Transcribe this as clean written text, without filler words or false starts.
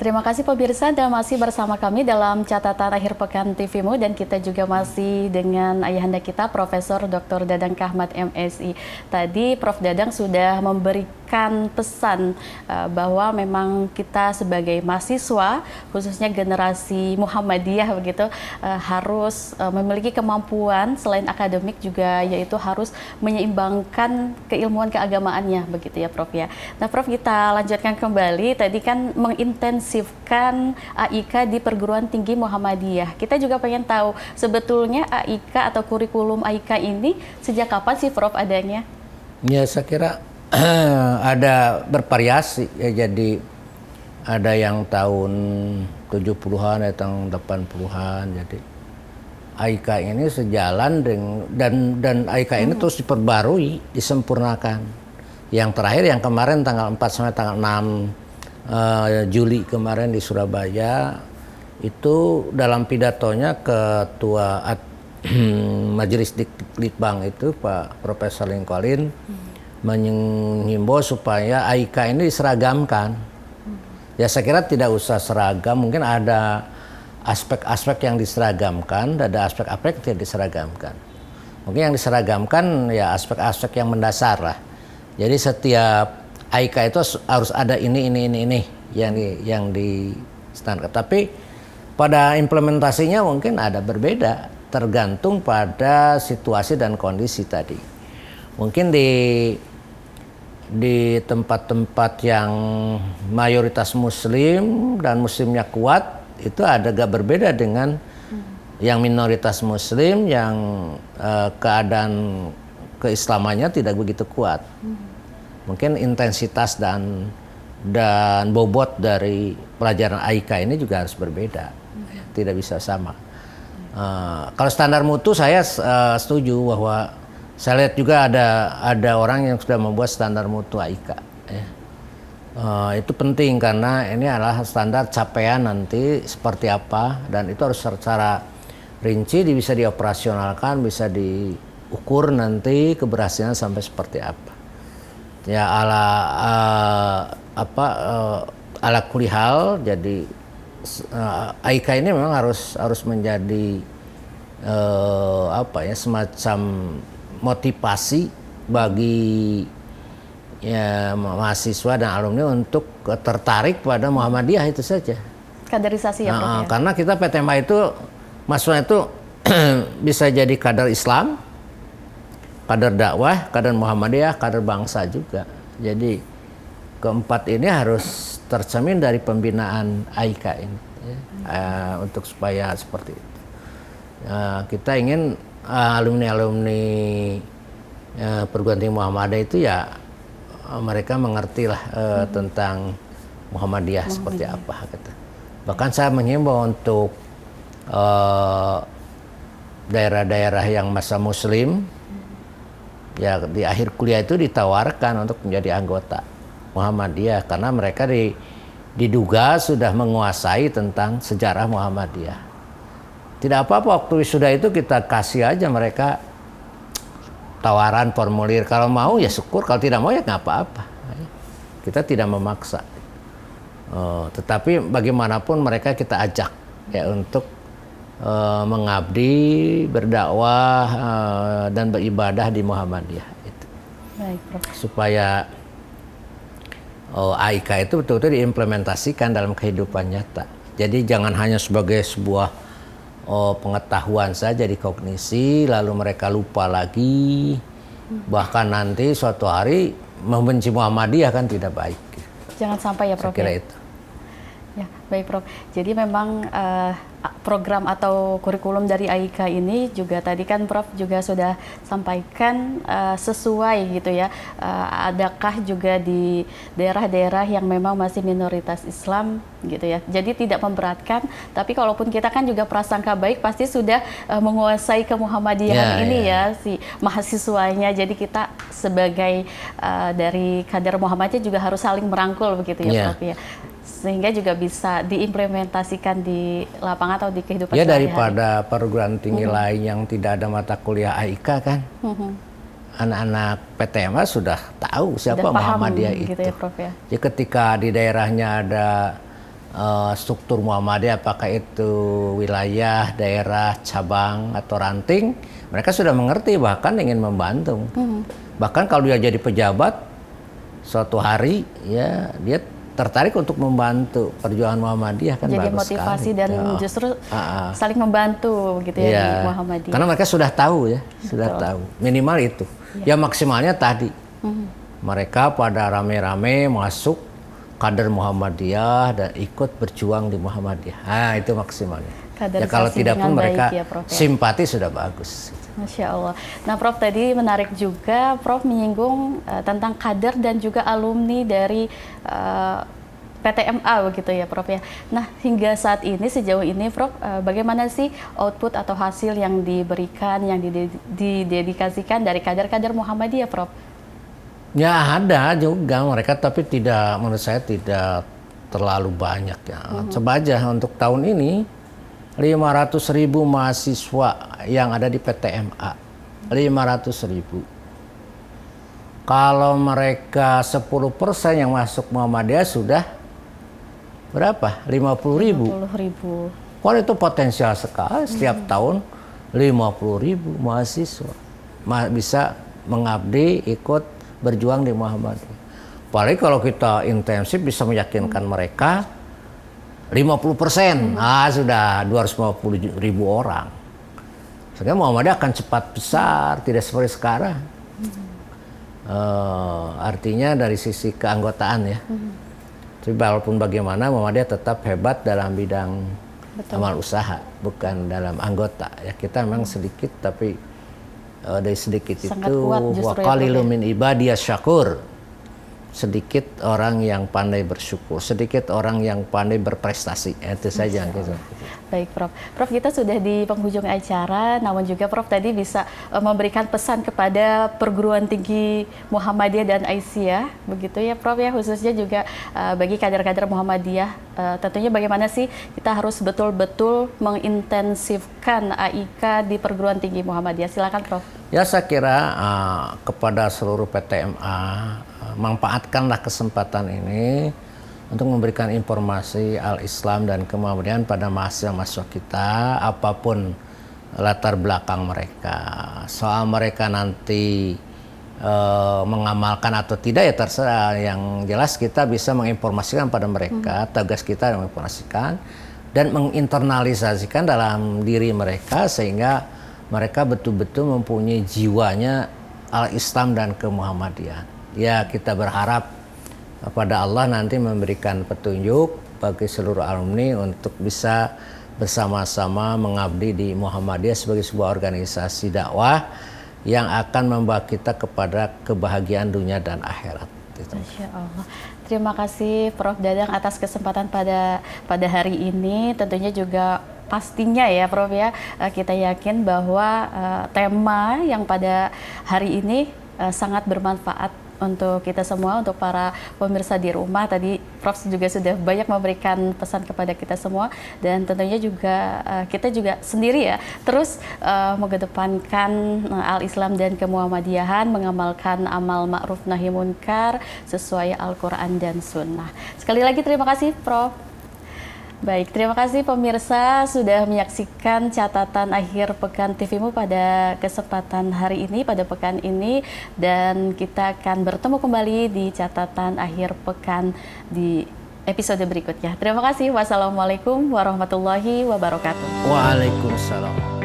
Terima kasih pemirsa, dan masih bersama kami dalam catatan akhir pekan TVMU, dan kita juga masih dengan ayahanda kita Profesor Dr. Dadang Kahmat MSI. Tadi Prof Dadang sudah memberikan pesan bahwa memang kita sebagai mahasiswa, khususnya generasi Muhammadiyah begitu, harus memiliki kemampuan selain akademik juga, yaitu harus menyeimbangkan keilmuan keagamaannya begitu ya Prof ya. Nah Prof, kita lanjutkan kembali, tadi kan mengintensifkan AIK di perguruan tinggi Muhammadiyah. Kita juga pengen tahu sebetulnya AIK atau kurikulum AIK ini sejak kapan sih Prof adanya? Ya saya kira ada bervariasi ya, jadi ada yang tahun 70-an, ada yang 80-an. Jadi AIK ini sejalan dan AIK ini terus diperbarui, disempurnakan. Yang terakhir yang kemarin tanggal 4 sampai tanggal 6 Juli kemarin di Surabaya, itu dalam pidatonya Ketua Majelis Litbang itu Pak Profesor Lincoln menghimbau supaya AIK ini diseragamkan. Ya saya kira tidak usah seragam, mungkin ada aspek-aspek yang diseragamkan, ada aspek-aspek yang tidak diseragamkan. Mungkin yang diseragamkan ya aspek-aspek yang mendasar lah. Jadi setiap AIK itu harus ada ini yang di standar. Tapi pada implementasinya mungkin ada berbeda, tergantung pada situasi dan kondisi tadi. Mungkin di tempat-tempat yang mayoritas Muslim dan Muslimnya kuat, itu ada agak berbeda dengan yang minoritas Muslim yang keadaan keislamannya tidak begitu kuat. Mungkin intensitas dan bobot dari pelajaran AIK ini juga harus berbeda, tidak bisa sama. Kalau standar mutu saya setuju, bahwa saya lihat juga ada orang yang sudah membuat standar mutu AIK. Ya. Itu penting karena ini adalah standar capaian nanti seperti apa, dan itu harus secara rinci bisa dioperasionalkan, bisa diukur nanti keberhasilan sampai seperti apa. Ya ala kulihal, jadi AIK ini memang harus menjadi semacam motivasi bagi ya mahasiswa dan alumni untuk tertarik pada Muhammadiyah, itu saja. Kaderisasi ya Prof ya? Karena kita PTMA itu maksudnya itu bisa jadi kader Islam, kader dakwah, kader Muhammadiyah, kader bangsa juga. Jadi keempat ini harus tercermin dari pembinaan AIK ini, ya. Untuk supaya seperti itu. Kita ingin alumni-alumni perguruan tinggi Muhammadiyah itu ya mereka mengertilah tentang Muhammadiyah seperti apa. Gitu. Bahkan saya menghimbau untuk daerah-daerah yang masa Muslim, ya di akhir kuliah itu ditawarkan untuk menjadi anggota Muhammadiyah, karena mereka diduga sudah menguasai tentang sejarah Muhammadiyah. Tidak apa-apa, waktu wisuda itu kita kasih aja mereka tawaran formulir, kalau mau ya syukur, kalau tidak mau ya nggak apa-apa. Kita tidak memaksa. Tetapi bagaimanapun mereka kita ajak ya untuk mengabdi, berdakwah dan beribadah di Muhammadiyah itu. Baik, Prof. Supaya AIK itu betul-betul diimplementasikan dalam kehidupan nyata. Jadi jangan hanya sebagai sebuah pengetahuan saja di kognisi, lalu mereka lupa lagi, bahkan nanti suatu hari membenci Muhammadiyah, kan tidak baik. Jangan sampai ya Prof. Saya kira itu. Ya, baik Prof. Jadi memang program atau kurikulum dari AIK ini juga tadi kan Prof juga sudah sampaikan sesuai gitu ya. Adakah juga di daerah-daerah yang memang masih minoritas Islam gitu ya. Jadi tidak memberatkan, tapi kalaupun kita kan juga prasangka baik pasti sudah menguasai kemuhammadiyahan ini ya si mahasiswanya. Jadi kita sebagai dari kader Muhammadiyah juga harus saling merangkul begitu ya Prof ya. Sehingga juga bisa diimplementasikan di lapangan atau di kehidupan sehari-hari. Daripada perguruan tinggi lain yang tidak ada mata kuliah AIK kan, anak-anak PTMA sudah tahu siapa Muhammadiyah itu. Gitu ya, Prof, ya? Jadi ketika di daerahnya ada struktur Muhammadiyah, apakah itu wilayah, daerah, cabang atau ranting, mereka sudah mengerti bahkan ingin membantu. Bahkan kalau dia jadi pejabat suatu hari, ya dia tertarik untuk membantu perjuangan Muhammadiyah, kan jadi bagus motivasi sekali. dan justru saling membantu gitu ya di Muhammadiyah. Karena mereka sudah tahu ya, sudah tahu minimal itu. Ya maksimalnya tadi mereka pada rame-rame masuk kader Muhammadiyah dan ikut berjuang di Muhammadiyah. Nah, itu maksimalnya. Ya kalau tidak pun mereka ya, Prof, ya? Simpati sudah bagus. Masya Allah. Nah, Prof, tadi menarik juga Prof menyinggung tentang kader dan juga alumni dari PTMA begitu ya, Prof ya. Nah, hingga saat ini sejauh ini Prof, bagaimana sih output atau hasil yang diberikan, yang didedikasikan dari kader-kader Muhammadiyah, Prof? Ya ada juga mereka, tapi tidak, menurut saya tidak terlalu banyak ya. Coba aja untuk tahun ini 500.000 mahasiswa yang ada di PTMA, 500.000. Kalau mereka 10% yang masuk Muhammadiyah sudah berapa? 50.000. 50.000. Wah, itu potensial sekali. Setiap tahun 50.000 mahasiswa bisa mengabdi, ikut berjuang di Muhammadiyah. Apalagi kalau kita intensif bisa meyakinkan mereka 50%, sudah 250.000 orang. Sehingga Muhammadiyah akan cepat besar, tidak seperti sekarang. Artinya dari sisi keanggotaan ya. Tapi walaupun bagaimana Muhammadiyah tetap hebat dalam bidang amal usaha, bukan dalam anggota. Ya kita memang sedikit, tapi dari sedikit sangat itu wa qalilun min ibadiyas syakur. Sedikit orang yang pandai bersyukur, sedikit orang yang pandai berprestasi. Itu saja. Baik, Prof. Prof, kita sudah di penghujung acara, namun juga Prof tadi bisa memberikan pesan kepada perguruan tinggi Muhammadiyah dan Aisyah, begitu ya, Prof ya, khususnya juga bagi kader-kader Muhammadiyah. Tentunya bagaimana sih kita harus betul-betul mengintensifkan AIK di perguruan tinggi Muhammadiyah. Silakan, Prof. Ya, saya kira kepada seluruh PTMA, manfaatkanlah kesempatan ini untuk memberikan informasi al-Islam dan kemudian pada mahasiswa-mahasiswa kita, apapun latar belakang mereka. Soal mereka nanti mengamalkan atau tidak ya terserah. Yang jelas kita bisa menginformasikan pada mereka, tugas kita menginformasikan dan menginternalisasikan dalam diri mereka sehingga mereka betul-betul mempunyai jiwanya al-Islam dan kemuhammadiyan. Ya, kita berharap pada Allah nanti memberikan petunjuk bagi seluruh alumni untuk bisa bersama-sama mengabdi di Muhammadiyah sebagai sebuah organisasi dakwah yang akan membawa kita kepada kebahagiaan dunia dan akhirat. Masya Allah. Terima kasih Prof Dadang atas kesempatan pada hari ini. Tentunya juga pastinya ya Prof ya, kita yakin bahwa tema yang pada hari ini sangat bermanfaat untuk kita semua, untuk para pemirsa di rumah. Tadi Prof juga sudah banyak memberikan pesan kepada kita semua, dan tentunya juga kita juga sendiri ya terus mengedepankan al-Islam dan kemuhammadiyahan, mengamalkan amal ma'ruf nahi munkar sesuai Al-Quran dan Sunnah. Sekali lagi terima kasih Prof. Baik, terima kasih pemirsa sudah menyaksikan catatan akhir pekan TVMU pada kesempatan hari ini, pada pekan ini, dan kita akan bertemu kembali di catatan akhir pekan di episode berikutnya. Terima kasih. Wassalamualaikum warahmatullahi wabarakatuh. Waalaikumsalam.